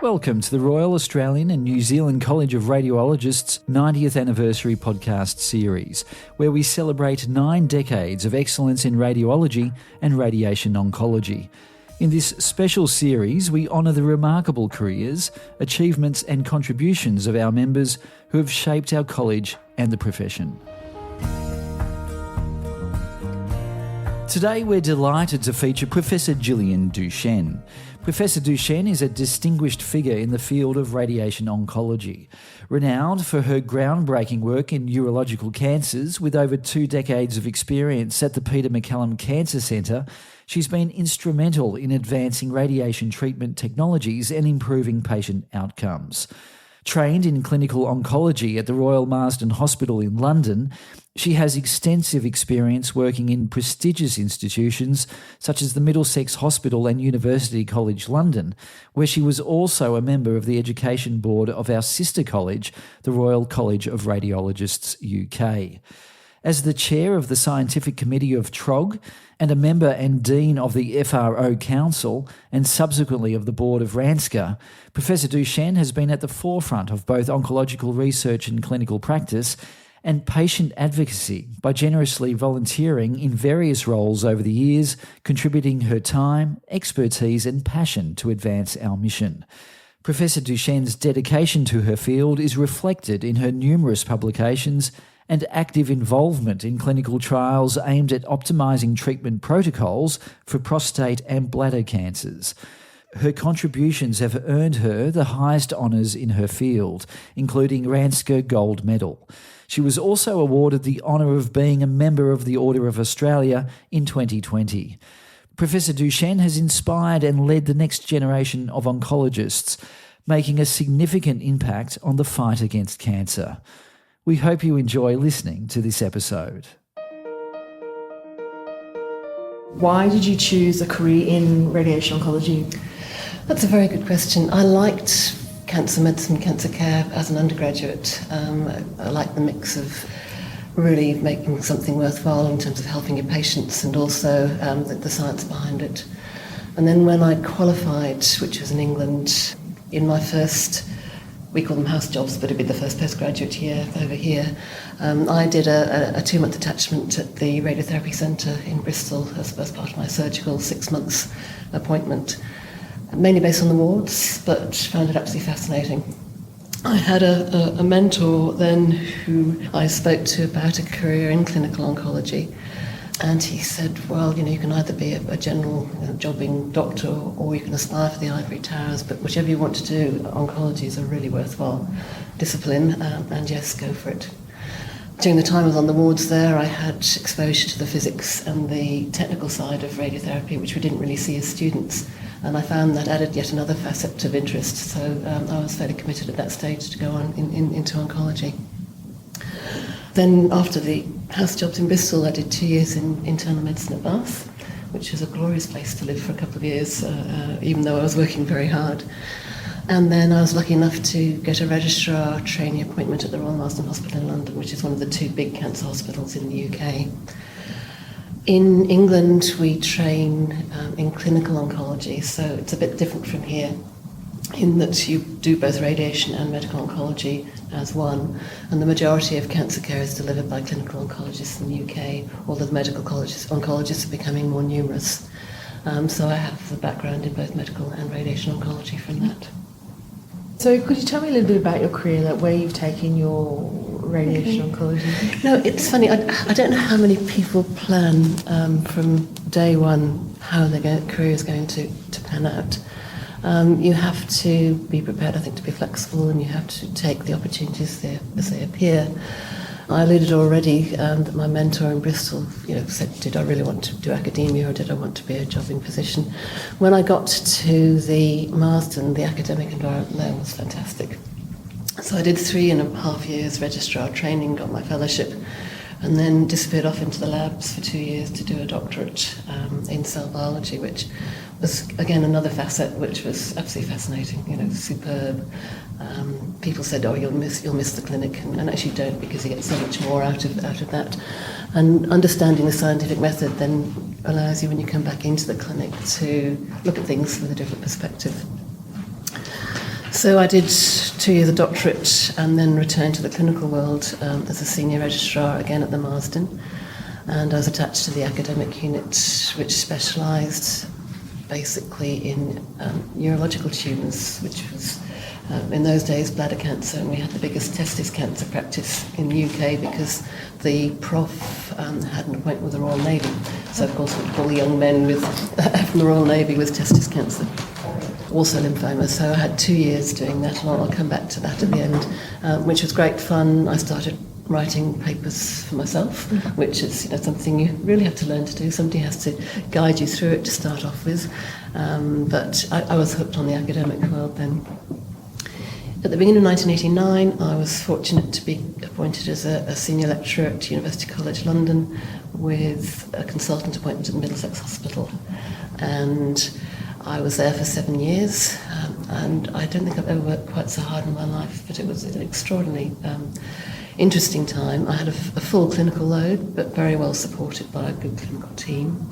Welcome to the Royal Australian and New Zealand College of Radiologists' 90th anniversary podcast series, where we celebrate 9 decades of excellence in radiology and radiation oncology. In this special series, we honour the remarkable careers, achievements and contributions of our members who have shaped our college and the profession. Today we're delighted to feature Professor Gillian Duchesne. Professor Duchesne is a distinguished figure in the field of radiation oncology. Renowned for her groundbreaking work in urological cancers with over 2 decades of experience at the Peter MacCallum Cancer Centre, she's been instrumental in advancing radiation treatment technologies and improving patient outcomes. Trained in clinical oncology at the Royal Marsden Hospital in London, she has extensive experience working in prestigious institutions such as the Middlesex Hospital and University College London, where she was also a member of the Education Board of our sister college, the Royal College of Radiologists UK. As the chair of the Scientific Committee of TROG and a member and dean of the FRO Council and subsequently of the board of RANZCR, Professor Duchesne has been at the forefront of both oncological research and clinical practice and patient advocacy by generously volunteering in various roles over the years, contributing her time, expertise and passion to advance our mission. Professor Duchesne's dedication to her field is reflected in her numerous publications and active involvement in clinical trials aimed at optimising treatment protocols for prostate and bladder cancers. Her contributions have earned her the highest honours in her field, including RANZCR Gold Medal. She was also awarded the honour of being a member of the Order of Australia in 2020. Professor Duchesne has inspired and led the next generation of oncologists, making a significant impact on the fight against cancer. We hope you enjoy listening to this episode. Why did you choose a career in radiation oncology? That's a very good question. I liked cancer medicine, cancer care as an undergraduate. I liked the mix of really making something worthwhile in terms of helping your patients and also the science behind it. And then when I qualified, which was in England, in my first, we call them house jobs, but it'd be the first postgraduate year over here, I did a 2-month attachment at the Radiotherapy Centre in Bristol as part of my surgical 6 months appointment, mainly based on the wards, but found it absolutely fascinating. I had a mentor then who I spoke to about a career in clinical oncology, and he said, well, you can either be a general jobbing doctor or you can aspire for the ivory towers, but whichever you want to do, oncology is a really worthwhile discipline, and yes, go for it. During the time I was on the wards there, I had exposure to the physics and the technical side of radiotherapy, which we didn't really see as students. And I found that added yet another facet of interest, so I was fairly committed at that stage to go on into oncology. Then after the house jobs in Bristol, I did 2 years in internal medicine at Bath, which is a glorious place to live for a couple of years, even though I was working very hard. And then I was lucky enough to get a registrar trainee appointment at the Royal Marsden Hospital in London, which is one of the 2 big cancer hospitals in the UK. In England, we train in clinical oncology, so it's a bit different from here in that you do both radiation and medical oncology as one, and the majority of cancer care is delivered by clinical oncologists in the UK, although the medical oncologists are becoming more numerous. So I have the background in both medical and radiation oncology from that. So could you tell me a little bit about your career, like where you've taken your radiation oncology? No, it's funny, I don't know how many people plan from day one how their career is going to pan out. You have to be prepared, I think, to be flexible, and you have to take the opportunities as they appear. I alluded already that my mentor in Bristol, said, did I really want to do academia or did I want to be a jobbing physician? When I got to the Marsden, the academic environment there was fantastic. So I did 3.5 years registrar training, got my fellowship, and then disappeared off into the labs for 2 years to do a doctorate in cell biology, which was, again, another facet which was absolutely fascinating, superb. People said, oh, you'll miss the clinic, and actually you don't, because you get so much more out of that. And understanding the scientific method then allows you, when you come back into the clinic, to look at things with a different perspective. So I did 2 years of doctorate and then returned to the clinical world as a senior registrar again at the Marsden. And I was attached to the academic unit, which specialised basically in urological tumours, which was in those days bladder cancer, and we had the biggest testis cancer practice in the UK because the prof had an appointment with the Royal Navy. So of course all the young men from the Royal Navy with testis cancer. Also lymphoma, so I had 2 years doing that, and I'll come back to that at the end, which was great fun. I started writing papers for myself, which is something you really have to learn to do. Somebody has to guide you through it to start off with. But I was hooked on the academic world then. At the beginning of 1989, I was fortunate to be appointed as a senior lecturer at University College London with a consultant appointment at the Middlesex Hospital. And I was there for 7 years, and I don't think I've ever worked quite so hard in my life, but it was an extraordinarily interesting time. I had a full clinical load, but very well supported by a good clinical team.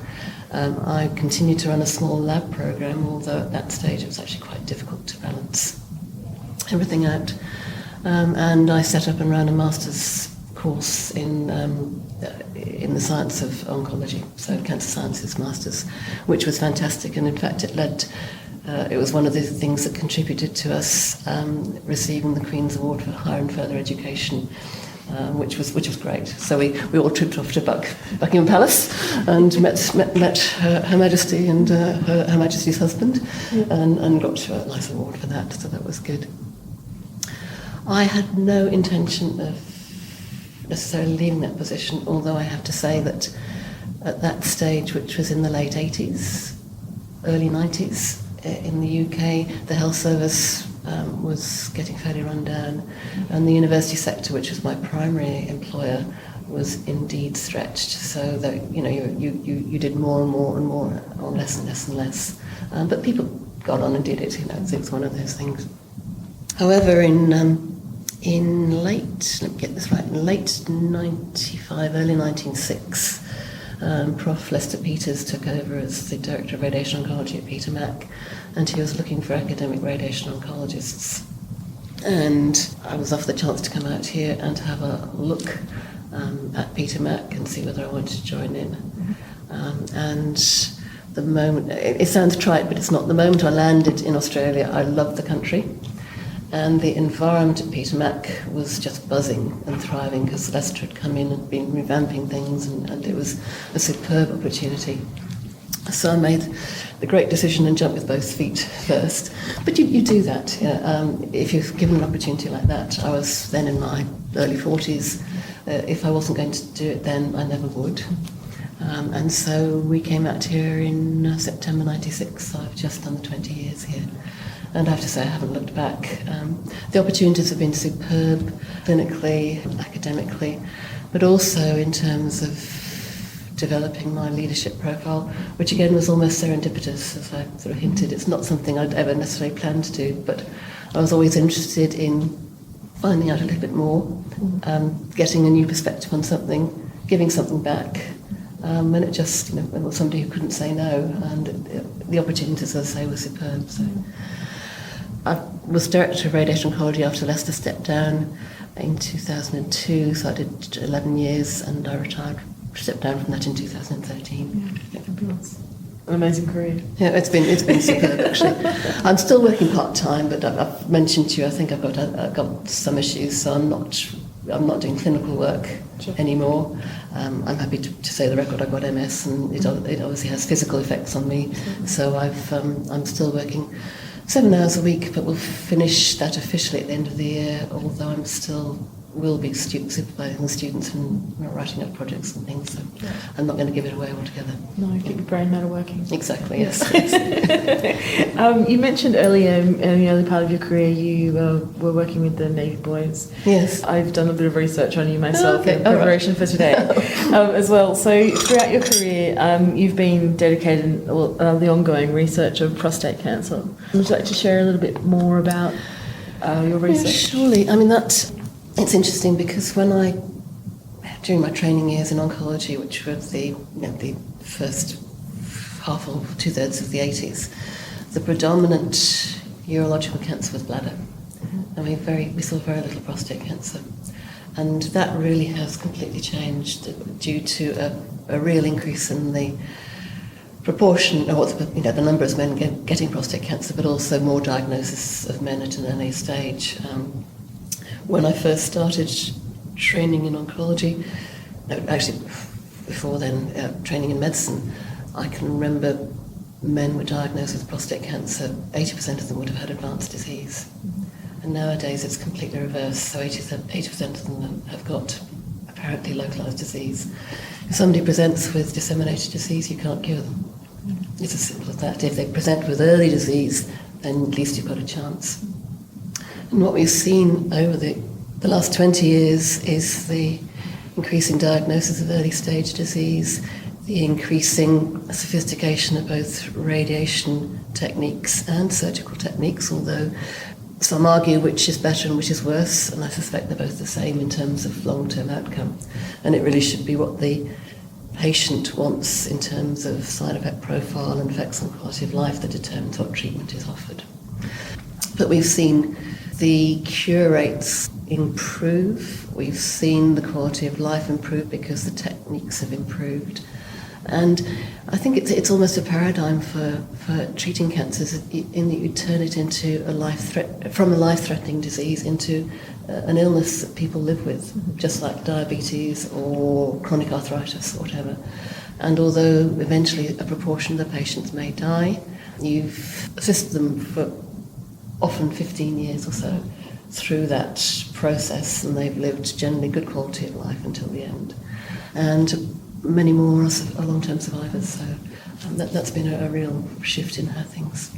I continued to run a small lab program, although at that stage it was actually quite difficult to balance everything out. And I set up and ran a master's course in the science of oncology, so cancer sciences masters, which was fantastic. And in fact, it was one of the things that contributed to us receiving the Queen's Award for Higher and Further Education, which was great. So we all trooped off to Buckingham Palace and met Her Majesty and Her Majesty's husband, and got a nice award for that. So that was good. I had no intention of necessarily leaving that position, although I have to say that at that stage, which was in the late 80s, early 90s, in the UK, the health service was getting fairly run down, and the university sector, which was my primary employer, was indeed stretched. So that you did more and more and more, or less and less and less. But people got on and did it. It was one of those things. However, in late 95, early 1996, Prof. Lester Peters took over as the Director of Radiation Oncology at Peter Mac, and he was looking for academic radiation oncologists. And I was offered the chance to come out here and have a look at Peter Mac and see whether I wanted to join in. And the moment, it sounds trite, but it's not. The moment I landed in Australia, I loved the country. And the environment at Peter Mac was just buzzing and thriving because Lester had come in and been revamping things, and it was a superb opportunity. So I made the great decision and jumped with both feet first. But you do that. If you're given an opportunity like that. I was then in my early 40s. If I wasn't going to do it then, I never would. And so we came out here in September 96. So I've just done the 20 years here. And I have to say, I haven't looked back. The opportunities have been superb, clinically, academically, but also in terms of developing my leadership profile, which again was almost serendipitous, as I sort of hinted. It's not something I'd ever necessarily planned to do, but I was always interested in finding out a little bit more, getting a new perspective on something, giving something back. And it just, when was somebody who couldn't say no, and the opportunities, as I say, were superb. So I was Director of Radiation Oncology after Lester stepped down in 2002, so I did 11 years, and I stepped down from that in 2013. Yeah, fabulous. An amazing career. Yeah, it's been superb actually. I'm still working part-time, but I've mentioned to you, I think I've got some issues, so I'm not doing clinical work anymore. I'm happy to say the record. I've got MS, and it obviously has physical effects on me. So I'm still working 7 hours a week, but we'll finish that officially at the end of the year, although will be supervising the students and writing up projects and things, so I'm not going to give it away altogether. No, keep your brain matter working. Exactly, yes. You mentioned earlier, in the early part of your career, you were working with the Navy boys. Yes. I've done a bit of research on you myself in preparation for today as well. So throughout your career, you've been dedicated in the ongoing research of prostate cancer. Would you like to share a little bit more about your research? Yeah, surely. I mean, it's interesting because during my training years in oncology, which were the first half or 2/3 of the 80s, the predominant urological cancer with bladder. And we saw very little prostate cancer. And that really has completely changed due to a real increase in the proportion, or the number of men getting prostate cancer, but also more diagnosis of men at an early stage. When I first started training in oncology, actually before then, training in medicine, I can remember men were diagnosed with prostate cancer, 80% of them would have had advanced disease. And nowadays it's completely reversed, so 80% of them have got apparently localised disease. If somebody presents with disseminated disease, you can't cure them. It's as simple as that. If they present with early disease, then at least you've got a chance. And what we've seen over the last 20 years is the increasing diagnosis of early stage disease, the increasing sophistication of both radiation techniques and surgical techniques, although some argue which is better and which is worse, and I suspect they're both the same in terms of long-term outcome. And it really should be what the patient wants in terms of side effect profile and effects on quality of life that determines what treatment is offered. But we've seen the cure rates improve, we've seen the quality of life improve because the techniques have improved. And I think it's almost a paradigm for treating cancers in that you turn it into from a life-threatening disease into an illness that people live with, just like diabetes or chronic arthritis or whatever. And although eventually a proportion of the patients may die, you've assisted them for often 15 years or so through that process, and they've lived generally good quality of life until the end. And many more are long-term survivors, so that's been a real shift in how things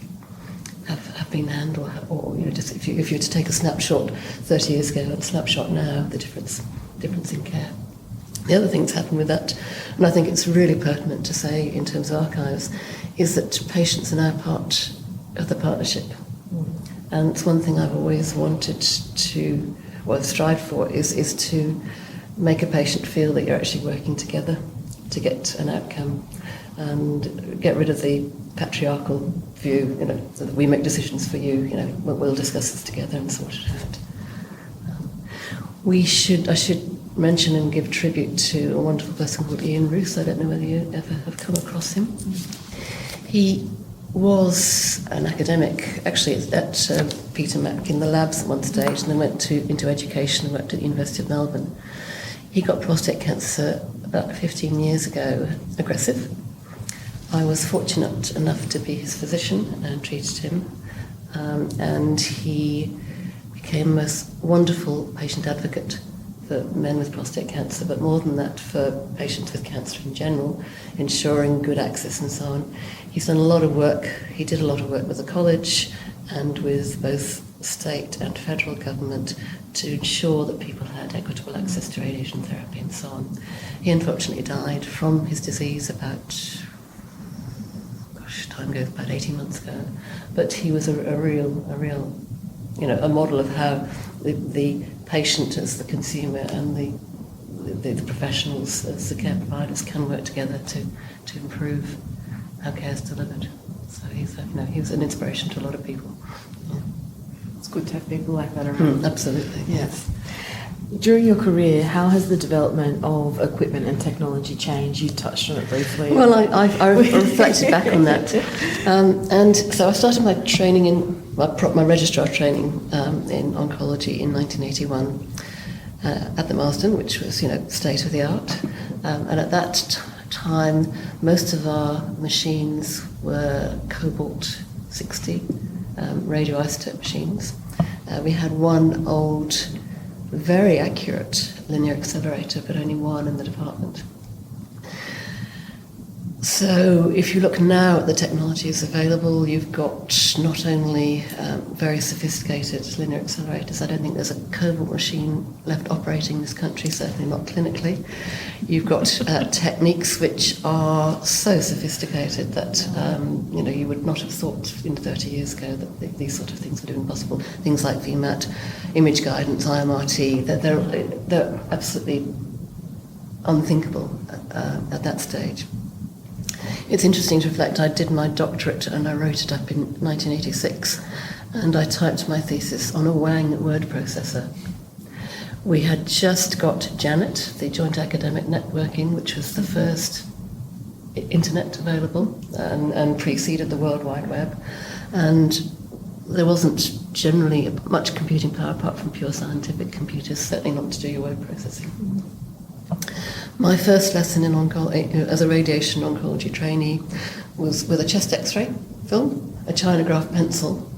have been handled, or just if you were to take a snapshot 30 years ago and a snapshot now, the difference in care. The other thing that's happened with that, and I think it's really pertinent to say in terms of archives, is that patients are now part of the partnership. And it's one thing I've always wanted to, strive for, is to make a patient feel that you're actually working together to get an outcome, and get rid of the patriarchal view, that we make decisions for you, we'll discuss this together and sort it out. I should mention and give tribute to a wonderful person called Ian Roos. I don't know whether you ever have come across him. He was an academic, actually at Peter Mac in the labs at one stage, and then went into education and worked at the University of Melbourne. He got prostate cancer about 15 years ago, aggressive. I was fortunate enough to be his physician and treated him, and he became a most wonderful patient advocate for men with prostate cancer, but more than that, for patients with cancer in general, ensuring good access and so on. He's done a lot of work. He did a lot of work with the college and with both state and federal government to ensure that people had equitable access to radiation therapy and so on. He unfortunately died from his disease about 18 months ago. But he was a real, a model of how the patient as the consumer and the professionals as the care providers can work together to improve how care is delivered. So he was an inspiration to a lot of people. Yeah. It's good to have people like that around. Absolutely. Yes. During your career, how has the development of equipment and technology changed? You touched on it briefly. Well, I reflected back on that. And so I started my training my registrar training in oncology in 1981 at the Marsden, which was, state of the art. And at that time, most of our machines were cobalt-60 radioisotope machines. We had one old, very accurate linear accelerator, but only one in the department. So if you look now at the technologies available, you've got not only very sophisticated linear accelerators. I don't think there's a cobalt machine left operating in this country, certainly not clinically. You've got techniques which are so sophisticated that you would not have thought 30 years ago that these sort of things would have been possible. Things like VMAT, image guidance, IMRT, they're absolutely unthinkable at that stage. It's interesting to reflect. I did my doctorate and I wrote it up in 1986, and I typed my thesis on a Wang word processor. We had just got JANET, the Joint Academic Networking, which was the first internet available and preceded the World Wide Web. And there wasn't generally much computing power apart from pure scientific computers, certainly not to do your word processing. My first lesson in oncology, as a radiation oncology trainee, was with a chest X-ray film, a Chinograph pencil,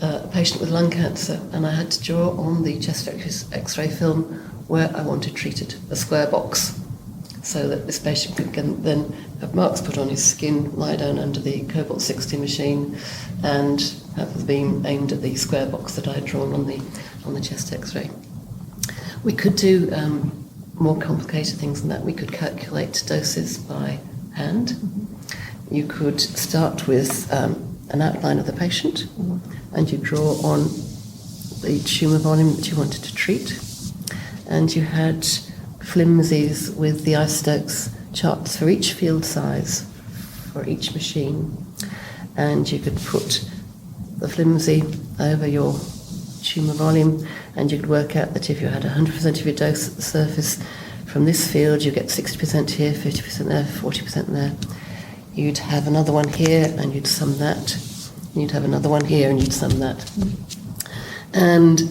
a patient with lung cancer, and I had to draw on the chest X-ray film where I wanted treated, a square box, so that this patient could then have marks put on his skin, lie down under the cobalt-60 machine, and have the beam aimed at the square box that I had drawn on the chest X-ray. We could do more complicated things than that. We could calculate doses by hand. You could start with an outline of the patient, and you draw on the tumour volume that you wanted to treat, and you had flimsies with the isotopes charts for each field size for each machine, and you could put the flimsy over your tumour volume, and you could work out that if you had 100% of your dose at the surface from this field, you get 60% here, 50% there, 40% there. You'd have another one here, and you'd sum that. You'd have another one here, and you'd sum that. And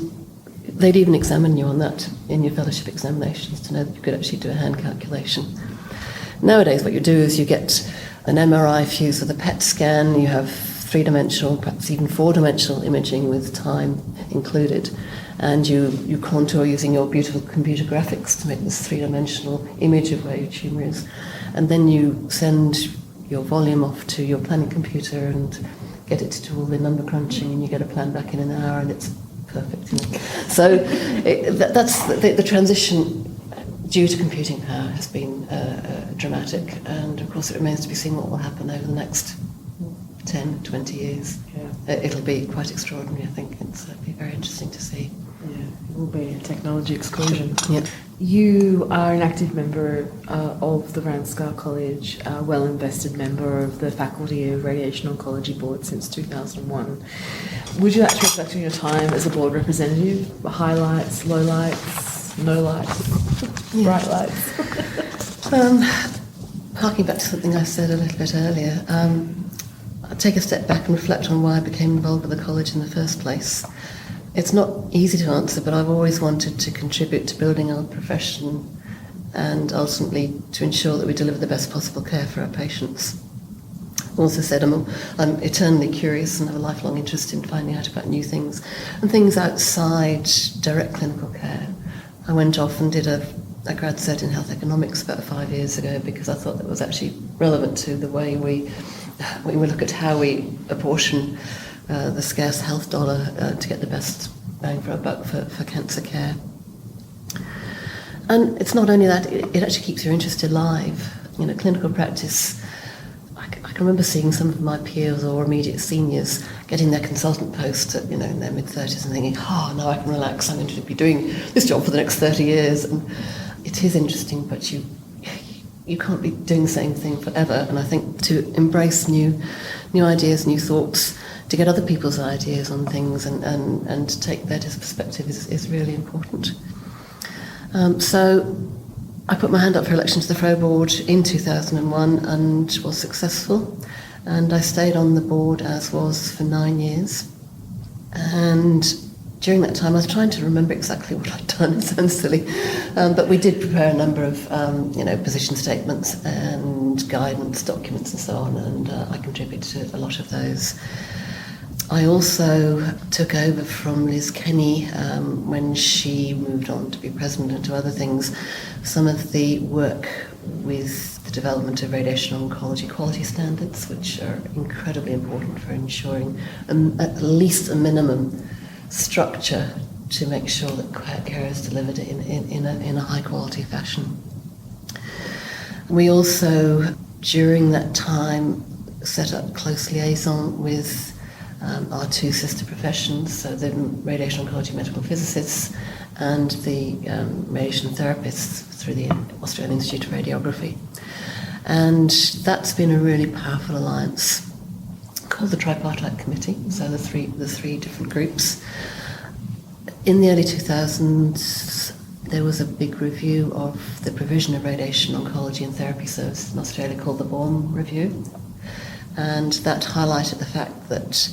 they'd even examine you on that in your fellowship examinations to know that you could actually do a hand calculation. Nowadays, what you do is you get an MRI fused with a PET scan. You have three-dimensional, perhaps even four-dimensional imaging with time included, and you contour using your beautiful computer graphics to make this three-dimensional image of where your tumour is, and then you send your volume off to your planning computer and get it to do all the number crunching, and you get a plan back in an hour, and it's perfect. So that's the transition due to computing power has been dramatic, and of course it remains to be seen what will happen over the next 10, 20 years. Yeah. It'll be quite extraordinary, I think. It'll be very interesting to see. Yeah, it will be a technology explosion. Yeah. You are an active member of the RANZCR College, a well-invested member of the Faculty of Radiation Oncology Board since 2001. Would you like to reflect on your time as a board representative? Highlights, lowlights, no lights, bright lights? Harking back to something I said a little bit earlier, I'll take a step back and reflect on why I became involved with the college in the first place. It's not easy to answer, but I've always wanted to contribute to building our profession and ultimately to ensure that we deliver the best possible care for our patients. Also said I'm eternally curious and have a lifelong interest in finding out about new things and things outside direct clinical care. I went off and did a grad cert in health economics about 5 years ago because I thought that was actually relevant to the way we look at how we apportion the scarce health dollar to get the best bang for our buck for cancer care. And it's not only that, it actually keeps your interest alive. You know, clinical practice, I can remember seeing some of my peers or immediate seniors getting their consultant post at, in their mid-30s and thinking, now I can relax, I'm going to be doing this job for the next 30 years. And it is interesting, but you can't be doing the same thing forever. And I think to embrace new ideas, new thoughts, to get other people's ideas on things and to take their perspective is really important. So I put my hand up for election to the FRO board in 2001 and was successful. And I stayed on the board as was for 9 years. And during that time I was trying to remember exactly what I'd done. It sounds silly. But we did prepare a number of position statements and guidance documents and so on, and I contributed to a lot of those. I also took over from Liz Kenny when she moved on to be president and to other things, some of the work with the development of radiation oncology quality standards, which are incredibly important for ensuring at least a minimum structure to make sure that care is delivered in a high quality fashion. We also, during that time, set up close liaison with our two sister professions, so the radiation oncology medical physicists and the radiation therapists through the Australian Institute of Radiography. And that's been a really powerful alliance called the Tripartite Committee, so the three different groups. In the early 2000s, there was a big review of the provision of radiation oncology and therapy services in Australia called the Bourne Review, and that highlighted the fact that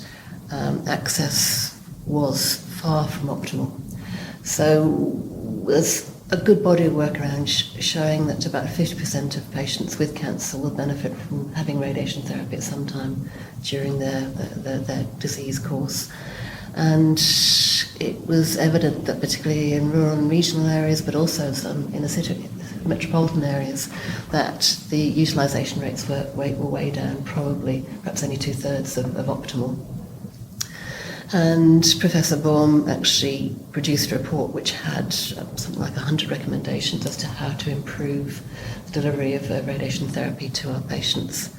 access was far from optimal. So there's a good body of work around showing that about 50% of patients with cancer will benefit from having radiation therapy at some time during their disease course. And it was evident that particularly in rural and regional areas, but also some inner city, metropolitan areas, that the utilisation rates were way down, perhaps only 2/3 of optimal. And Professor Baum actually produced a report which had something like 100 recommendations as to how to improve the delivery of radiation therapy to our patients.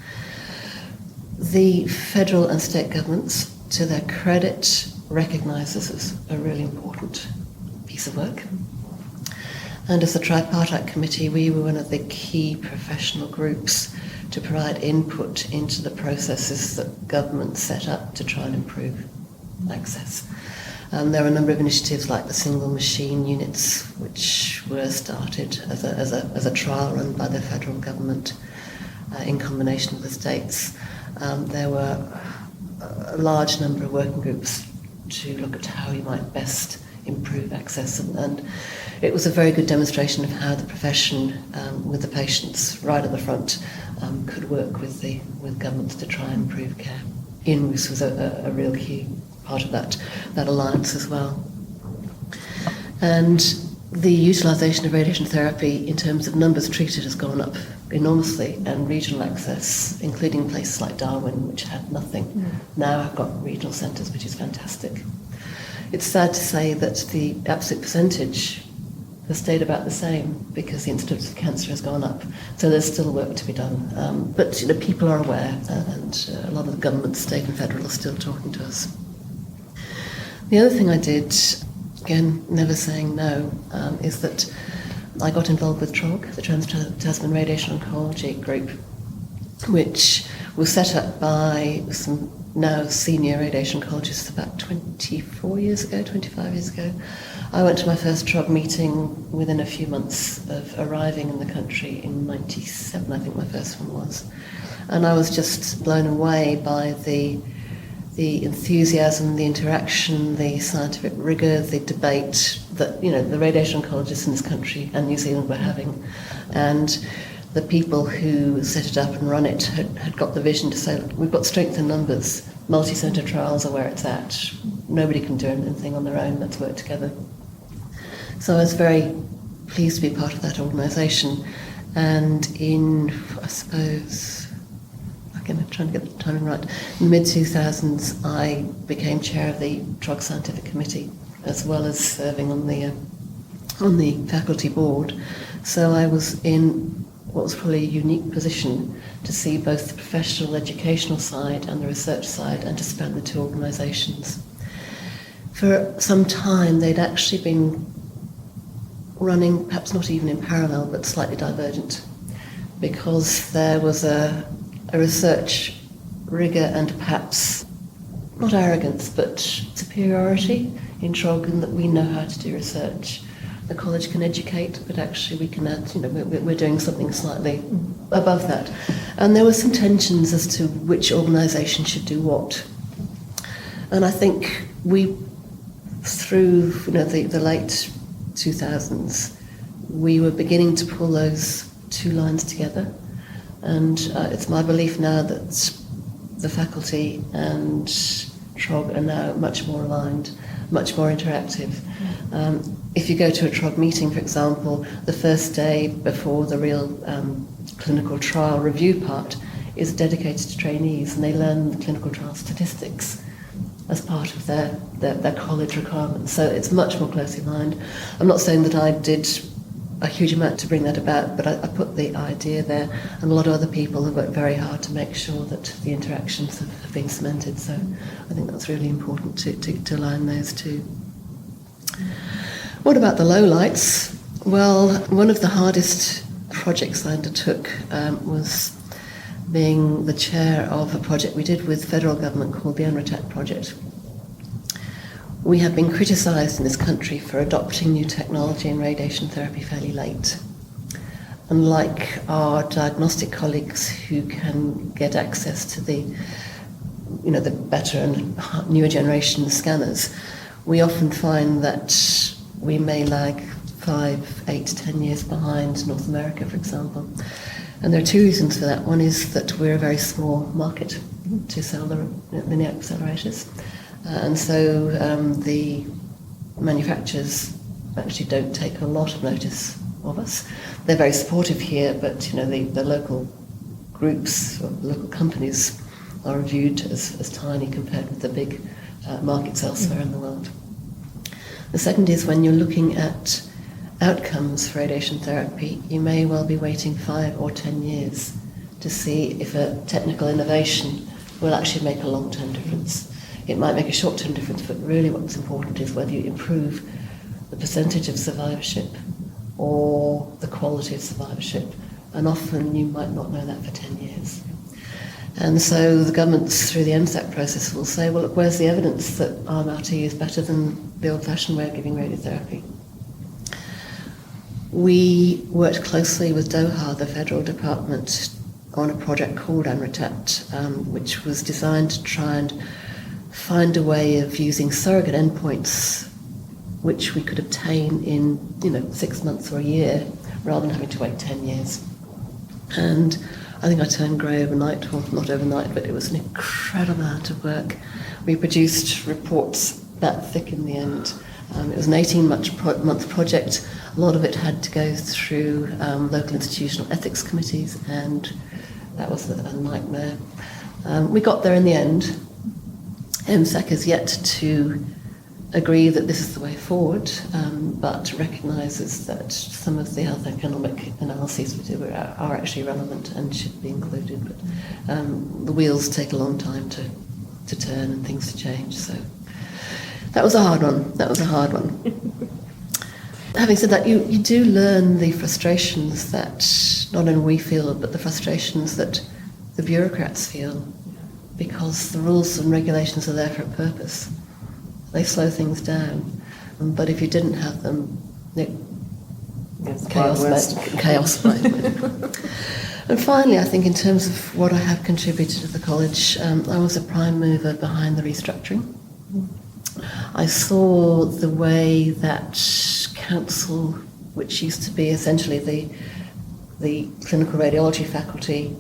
The federal and state governments, to their credit, recognise this as a really important piece of work. And as the Tripartite Committee, we were one of the key professional groups to provide input into the processes that government set up to try and improve access. There are a number of initiatives like the single machine units, which were started as a trial run by the federal government in combination with the states. There were a large number of working groups to look at how you might best improve access, and it was a very good demonstration of how the profession, with the patients right at the front, could work with governments to try and improve care. INRUS was a real key part of that alliance as well. And the utilisation of radiation therapy in terms of numbers treated has gone up enormously, and regional access, including places like Darwin, which had nothing, now have got regional centres, which is fantastic. It's sad to say that the absolute percentage has stayed about the same because the incidence of cancer has gone up. So there's still work to be done. But people are aware, and a lot of the government, state and federal, are still talking to us. The other thing I did, again, never saying no, is that I got involved with TROG, the Trans-Tasman Radiation Oncology Group, which was set up by some now senior radiation oncologists about 25 years ago. I went to my first TROG meeting within a few months of arriving in the country in 97, I think my first one was. And I was just blown away by the enthusiasm, the interaction, the scientific rigour, the debate that the radiation oncologists in this country and New Zealand were having. And the people who set it up and run it had got the vision to say, we've got strength in numbers, multi-centre trials are where it's at, nobody can do anything on their own, let's work together. So I was very pleased to be part of that organisation, and in, I suppose, I'm trying to get the timing right, in the mid-2000s I became chair of the TROG Scientific Committee, as well as serving on the faculty board. So I was in what was probably a unique position to see both the professional educational side and the research side and to span the two organisations. For some time they'd actually been running, perhaps not even in parallel, but slightly divergent, because there was a research rigour and perhaps not arrogance but superiority in TROG, in that we know how to do research. The college can educate, but actually we can add, we're doing something slightly above that. And there were some tensions as to which organisation should do what. And I think we, through the late 2000s, we were beginning to pull those two lines together. And it's my belief now that the faculty and TROG are now much more aligned, much more interactive. If you go to a TROG meeting, for example, the first day before the real clinical trial review part is dedicated to trainees, and they learn the clinical trial statistics as part of their college requirements. So it's much more closely aligned. I'm not saying that I did a huge amount to bring that about, but I put the idea there, and a lot of other people have worked very hard to make sure that the interactions have been cemented. So I think that's really important to align those two. What about the lowlights? Well, one of the hardest projects I undertook was being the chair of a project we did with federal government called the UNRATAC project. We have been criticised in this country for adopting new technology in radiation therapy fairly late. Unlike our diagnostic colleagues who can get access to the better and newer generation scanners, we often find that we may lag 5, 8, 10 years behind North America, for example. And there are two reasons for that. One is that we're a very small market to sell the linear accelerators. And so the manufacturers actually don't take a lot of notice of us. They're very supportive here, but the local groups or local companies are viewed as tiny compared with the big markets elsewhere in the world. The second is when you're looking at outcomes for radiation therapy, you may well be waiting 5 or 10 years to see if a technical innovation will actually make a long-term difference. It might make a short-term difference, but really what's important is whether you improve the percentage of survivorship or the quality of survivorship. And often you might not know that for 10 years. And so the governments, through the MSAC process, will say, well, look, where's the evidence that RMRT is better than the old-fashioned way of giving radiotherapy? We worked closely with Doha, the federal department, on a project called UNRATAT, which was designed to try and find a way of using surrogate endpoints which we could obtain in 6 months or a year rather than having to wait 10 years. And I think I turned grey overnight, well, not overnight, but it was an incredible amount of work. We produced reports that thick in the end. It was an 18-month project. A lot of it had to go through local institutional ethics committees, and that was a nightmare. We got there in the end. MSAC has yet to agree that this is the way forward, but recognises that some of the health economic analyses we do are actually relevant and should be included. But the wheels take a long time to turn and things to change. So that was a hard one. Having said that, you do learn the frustrations that not only we feel, but the frustrations that the bureaucrats feel, because the rules and regulations are there for a purpose. They slow things down, but if you didn't have them, chaos might win. And finally, I think in terms of what I have contributed to the college, I was a prime mover behind the restructuring. I saw the way that council, which used to be essentially the clinical radiology faculty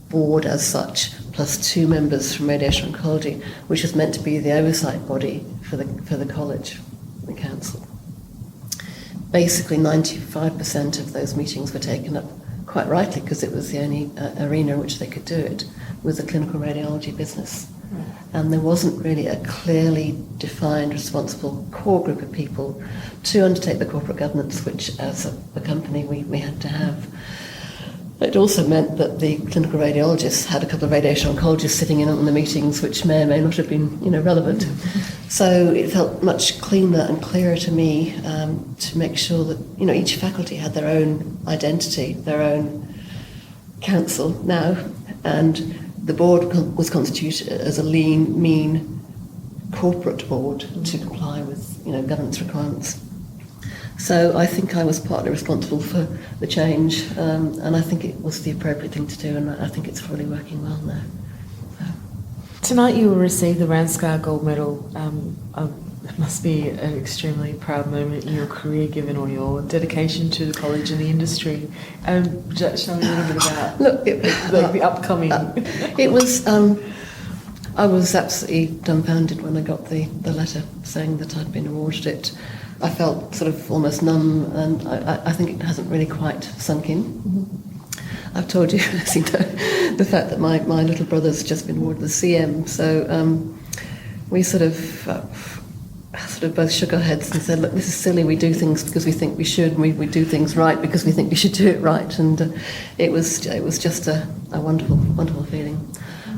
board as such, plus 2 members from radiation oncology, which was meant to be the oversight body for the college, the council. Basically 95% of those meetings were taken up, quite rightly, because it was the only arena in which they could do it, with the clinical radiology business. And there wasn't really a clearly defined responsible core group of people to undertake the corporate governance, which as a company we had to have. It also meant that the clinical radiologists had a couple of radiation oncologists sitting in on the meetings, which may or may not have been relevant. So it felt much cleaner and clearer to me to make sure that each faculty had their own identity, their own council now, and the board was constituted as a lean, mean corporate board to comply with governance requirements. So I think I was partly responsible for the change, and I think it was the appropriate thing to do, and I think it's really working well now. So. Tonight you will receive the RANZCR Gold Medal. It must be an extremely proud moment in your career, given all your dedication to the college and the industry. Would you like to tell me a little bit about the upcoming? It was. I was absolutely dumbfounded when I got the letter saying that I'd been awarded it. I felt sort of almost numb, and I think it hasn't really quite sunk in. Mm-hmm. I've told you, the fact that my little brother's just been awarded the CM, so we sort of both shook our heads and said, look, this is silly, we do things because we think we should, and we do things right because we think we should do it right, and it was just a wonderful, wonderful feeling.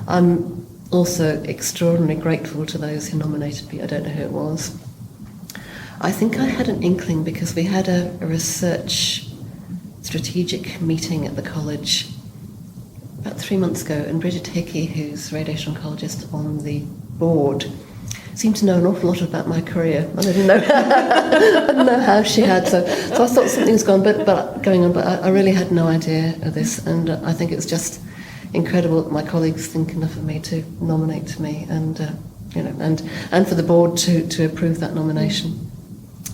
I'm also extraordinarily grateful to those who nominated me. I don't know who it was. I think I had an inkling because we had a research strategic meeting at the college about 3 months ago, and Bridget Hickey, who's a radiation oncologist on the board, seemed to know an awful lot about my career, and I didn't know how she had. So I thought something's going on, but I really had no idea of this, and I think it's just incredible that my colleagues think enough of me to nominate me, and for the board to approve that nomination.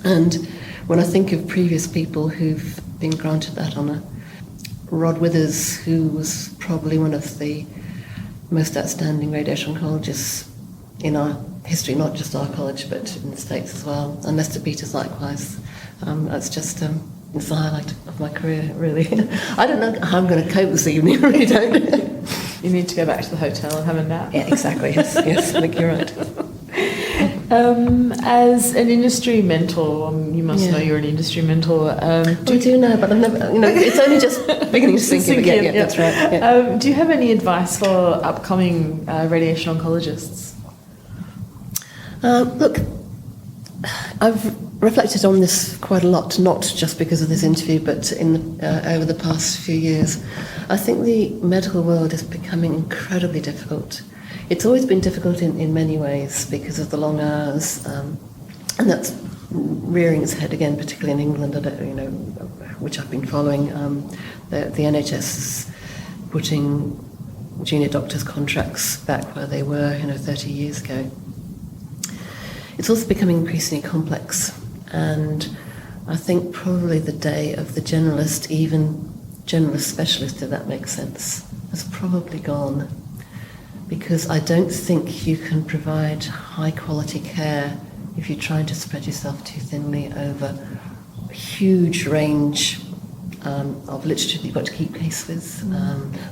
And when I think of previous people who've been granted that honour, Rod Withers, who was probably one of the most outstanding radiation oncologists in our history, not just our college, but in the States as well, and Lester Peters likewise. That's just it's the highlight of my career, really. I don't know how I'm going to cope this evening, I really don't. You need to go back to the hotel and have a nap. Yeah, exactly, yes, I think you're right. As an industry mentor, you must know you're an industry mentor. I do know, but I've never, it's only just beginning to sink in. Yeah, that's right. Yeah. Do you have any advice for upcoming radiation oncologists? Look, I've reflected on this quite a lot, not just because of this interview, but over the past few years. I think the medical world is becoming incredibly difficult. It's always been difficult in many ways because of the long hours, and that's rearing its head again, particularly in England, which I've been following. The NHS is putting junior doctors' contracts back where they were, 30 years ago. It's also becoming increasingly complex, and I think probably the day of the generalist, even generalist specialist, if that makes sense, has probably gone, because I don't think you can provide high quality care if you're trying to spread yourself too thinly over a huge range of literature that you've got to keep pace with,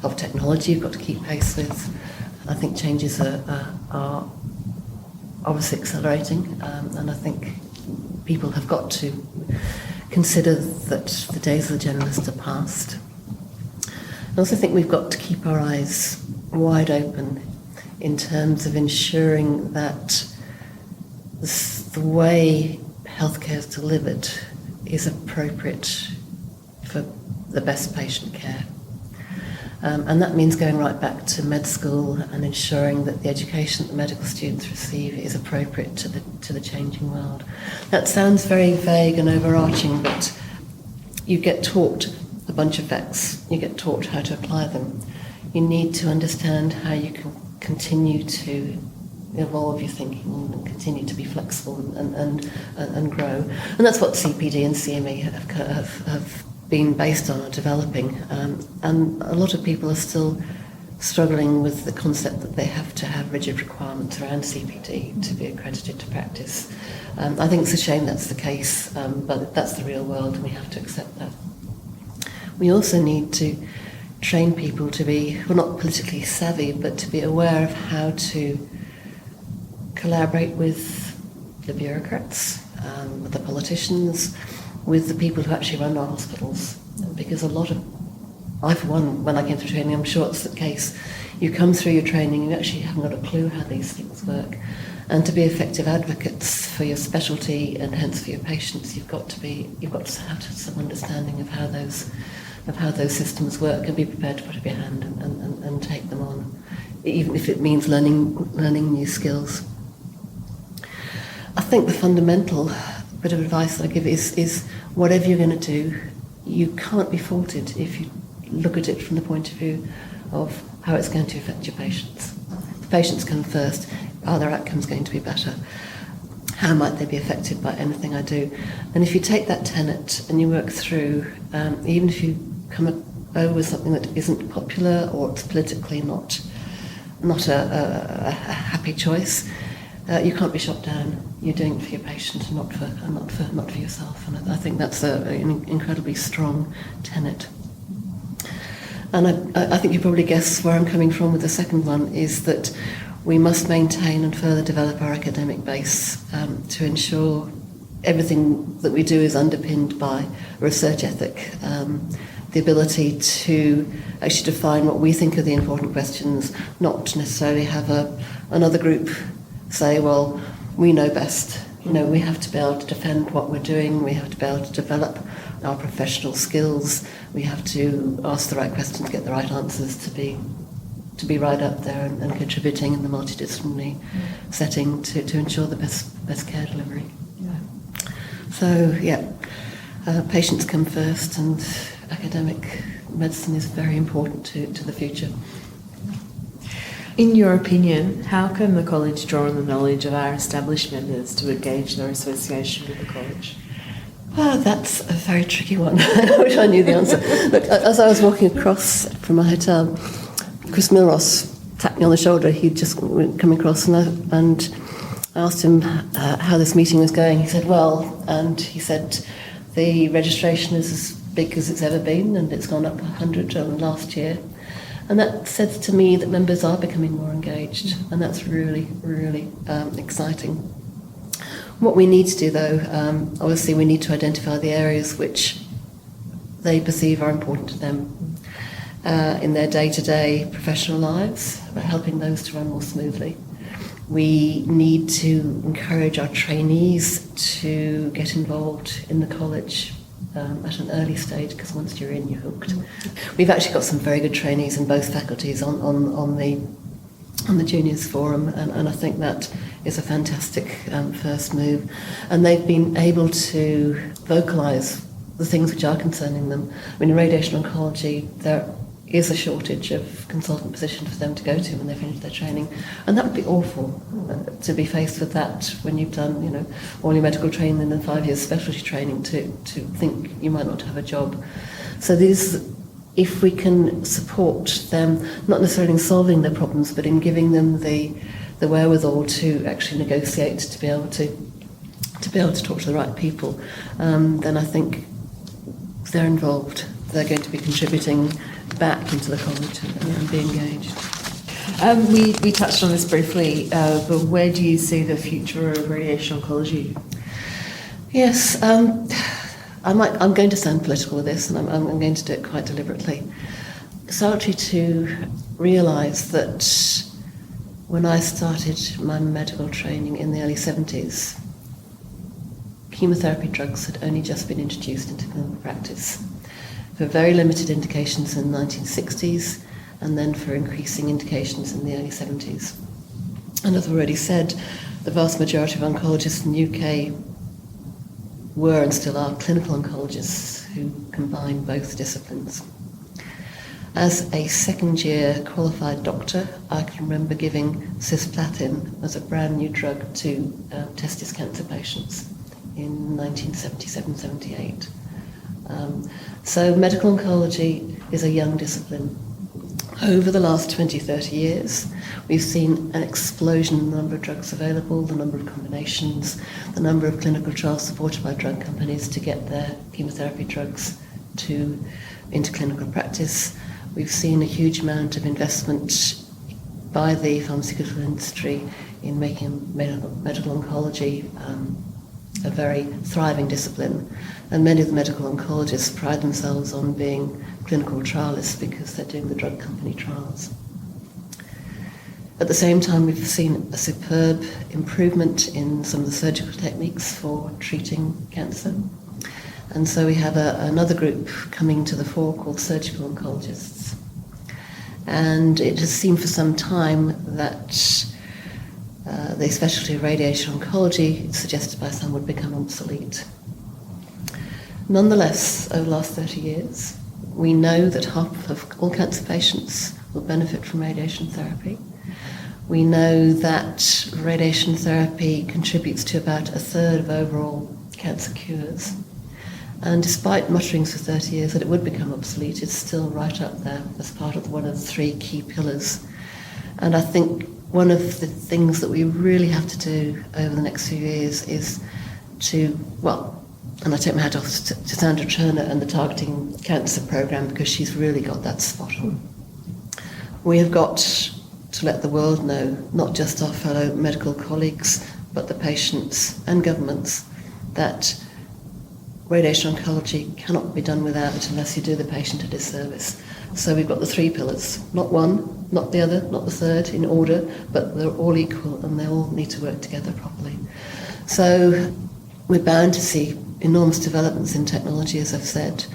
of technology you've got to keep pace with. I think changes are obviously accelerating, and I think people have got to consider that the days of the generalist are past. I also think we've got to keep our eyes wide open in terms of ensuring that the way healthcare is delivered is appropriate for the best patient care. And that means going right back to med school and ensuring that the education that medical students receive is appropriate to the changing world. That sounds very vague and overarching, but you get taught a bunch of facts, you get taught how to apply them. You need to understand how you can continue to evolve your thinking and continue to be flexible and grow. And that's what CPD and CME have been based on or developing, and a lot of people are still struggling with the concept that they have to have rigid requirements around CPD to be accredited to practice. I think it's a shame that's the case, but that's the real world and we have to accept that. We also need to train people to be, well, not politically savvy, but to be aware of how to collaborate with the bureaucrats, with the politicians, with the people who actually run our hospitals, because I for one, when I came through training, I'm sure it's the case, you come through your training, you actually haven't got a clue how these things work, and to be effective advocates for your specialty and hence for your patients, you've got to have some understanding of how those systems work and be prepared to put up your hand and take them on, even if it means learning new skills. I think the fundamental bit of advice that I give is whatever you're going to do, you can't be faulted if you look at it from the point of view of how it's going to affect your patients. The patients come first. Are their outcomes going to be better? How might they be affected by anything I do? And if you take that tenet and you work through, even if you come over with something that isn't popular or it's politically not a happy choice, you can't be shot down. You're doing it for your patient and not for yourself. And I think that's an incredibly strong tenet. And I think you probably guess where I'm coming from with the second one, is that we must maintain and further develop our academic base to ensure everything that we do is underpinned by research ethic, the ability to actually define what we think are the important questions, not necessarily have another group say, well, we know best. We have to be able to defend what we're doing, we have to be able to develop our professional skills. We have to ask the right questions, get the right answers to be right up there and contributing in the multidisciplinary setting to ensure the best care delivery. Yeah. So patients come first, and academic medicine is very important to the future. In your opinion, how can the college draw on the knowledge of our established members to engage their association with the college? Well, that's a very tricky one. I wish I knew the answer. Look, as I was walking across from my hotel, Chris Milross tapped me on the shoulder. He'd just come across, and I asked him how this meeting was going. He said, he said, the registration is as big as it's ever been, and it's gone up 100 last year. And that says to me that members are becoming more engaged, and that's really, really exciting. What we need to do, though, obviously we need to identify the areas which they perceive are important to them in their day-to-day professional lives, about helping those to run more smoothly. We need to encourage our trainees to get involved in the college at an early stage, because once you're in, you're hooked. We've actually got some very good trainees in both faculties on the juniors forum, and I think that is a fantastic first move. And they've been able to vocalise the things which are concerning them. I mean, in radiation oncology, there is a shortage of consultant positions for them to go to when they finish their training, and that would be awful to be faced with that when you've done, all your medical training and then 5 years specialty training to think you might not have a job. So if we can support them, not necessarily in solving their problems, but in giving them the wherewithal to actually negotiate, to be able to talk to the right people, then I think if they're involved, they're going to be contributing back into the college and be engaged. We touched on this briefly, but where do you see the future of radiation oncology? Yes, I'm going to sound political with this, and I'm going to do it quite deliberately. Started to realise that when I started my medical training in the early 70s, chemotherapy drugs had only just been introduced into clinical practice for very limited indications in the 1960s, and then for increasing indications in the early 70s. And as I've already said, the vast majority of oncologists in the UK were and still are clinical oncologists who combine both disciplines. As a second-year qualified doctor, I can remember giving cisplatin as a brand new drug to testis cancer patients in 1977-78. So medical oncology is a young discipline. Over the last 20-30 years, we've seen an explosion in the number of drugs available, the number of combinations, the number of clinical trials supported by drug companies to get their chemotherapy drugs into clinical practice. We've seen a huge amount of investment by the pharmaceutical industry in making medical oncology a very thriving discipline, and many of the medical oncologists pride themselves on being clinical trialists because they're doing the drug company trials. At the same time, we've seen a superb improvement in some of the surgical techniques for treating cancer, and so we have another group coming to the fore called surgical oncologists, and it has seemed for some time that the specialty of radiation oncology, suggested by some, would become obsolete. Nonetheless, over the last 30 years, we know that half of all cancer patients will benefit from radiation therapy. We know that radiation therapy contributes to about a third of overall cancer cures. And despite mutterings for 30 years that it would become obsolete, it's still right up there as part of one of the three key pillars. And I think one of the things that we really have to do over the next few years is to, and I take my hat off to Sandra Turner and the Targeting Cancer programme, because she's really got that spot on. We have got to let the world know, not just our fellow medical colleagues, but the patients and governments, that radiation oncology cannot be done without unless you do the patient a disservice. So we've got the three pillars, not one, not the other, not the third in order, but they're all equal and they all need to work together properly. So we're bound to see enormous developments in technology, as I've said,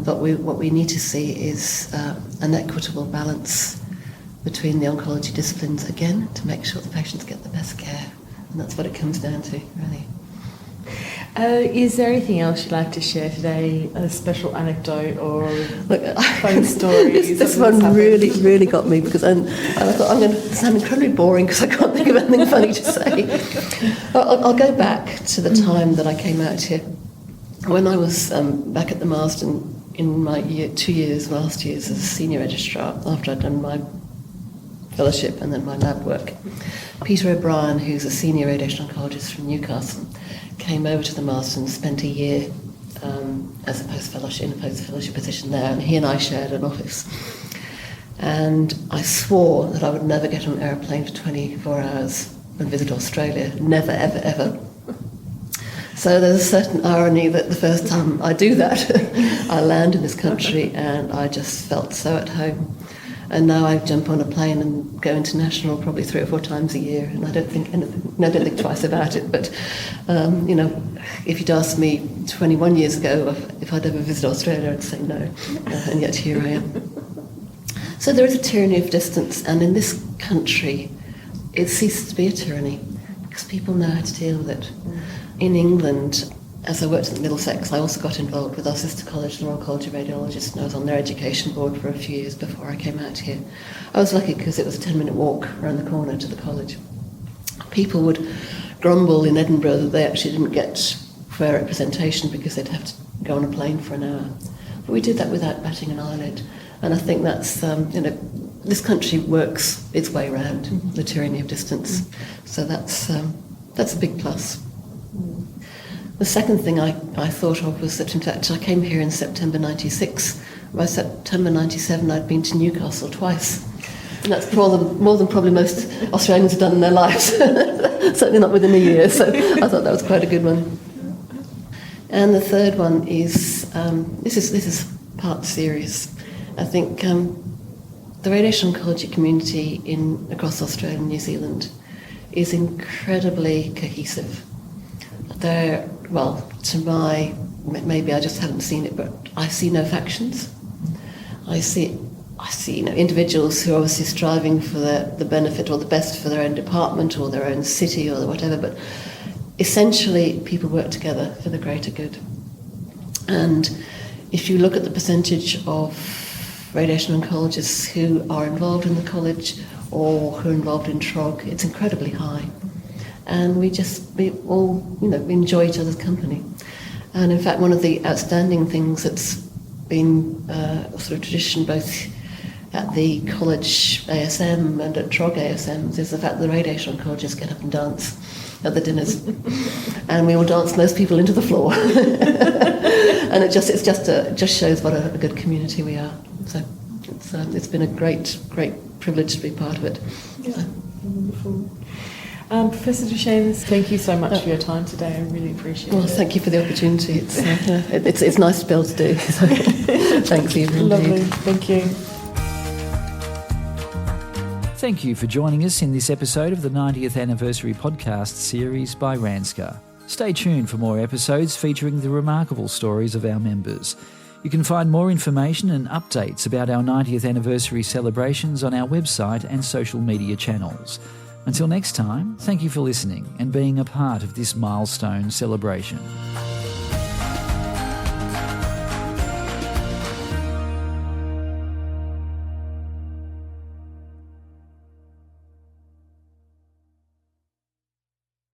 but what we need to see is an equitable balance between the oncology disciplines, again, to make sure the patients get the best care. And that's what it comes down to, really. Is there anything else you'd like to share today? A special anecdote or funny story? This one really got me, because I thought I'm going to sound incredibly boring because I can't think of anything funny to say. I'll go back to the time that I came out here. When I was back at the Marsden in my 2 years, last years, as a senior registrar, after I'd done my fellowship and then my lab work, Peter O'Brien, who's a senior radiation oncologist from Newcastle, came over to the Marsden and spent a year as a post-fellowship position there, and he and I shared an office. And I swore that I would never get on an aeroplane for 24 hours and visit Australia. Never, ever, ever. So there's a certain irony that the first time I do that, I land in this country and I just felt so at home. And now I jump on a plane and go international probably 3 or 4 times a year, and I don't think twice about it. But if you'd asked me 21 years ago if I'd ever visit Australia, I'd say no, and yet here I am. So there is a tyranny of distance, and in this country, it ceases to be a tyranny because people know how to deal with it. In England, as I worked at Middlesex, I also got involved with our sister college, the Royal College of Radiologists, and I was on their education board for a few years before I came out here. I was lucky because it was a 10-minute walk around the corner to the college. People would grumble in Edinburgh that they actually didn't get fair representation because they'd have to go on a plane for an hour. But we did that without batting an eyelid. And I think that's, this country works its way around the tyranny of distance. So that's a big plus. The second thing I thought of was that, in fact, I came here in September 96. By September 97, I'd been to Newcastle twice. And that's more than probably most Australians have done in their lives. Certainly not within a year, so I thought that was quite a good one. And the third one is, this is part serious. I think the radiation oncology community across Australia and New Zealand is incredibly cohesive. Maybe I just haven't seen it, but I see no factions. I see individuals who are obviously striving for the benefit or the best for their own department or their own city or whatever, but essentially people work together for the greater good. And if you look at the percentage of radiation oncologists who are involved in the college or who are involved in TROG, it's incredibly high. And we all enjoy each other's company. And in fact, one of the outstanding things that's been sort of tradition both at the college ASM and at TROG ASMs is the fact that the radiation oncologists get up and dance at the dinners, and we all dance most people into the floor. And it just shows what a good community we are. So it's been a great privilege to be part of it. Yeah, so. Wonderful. Professor Duchesne, thank you so much for your time today. I really appreciate it. Well, thank you for the opportunity. It's nice to be able to do. So thanks, Eva. Lovely. Thank you. Thank you for joining us in this episode of the 90th Anniversary Podcast series by RANZCR. Stay tuned for more episodes featuring the remarkable stories of our members. You can find more information and updates about our 90th Anniversary celebrations on our website and social media channels. Until next time, thank you for listening and being a part of this milestone celebration.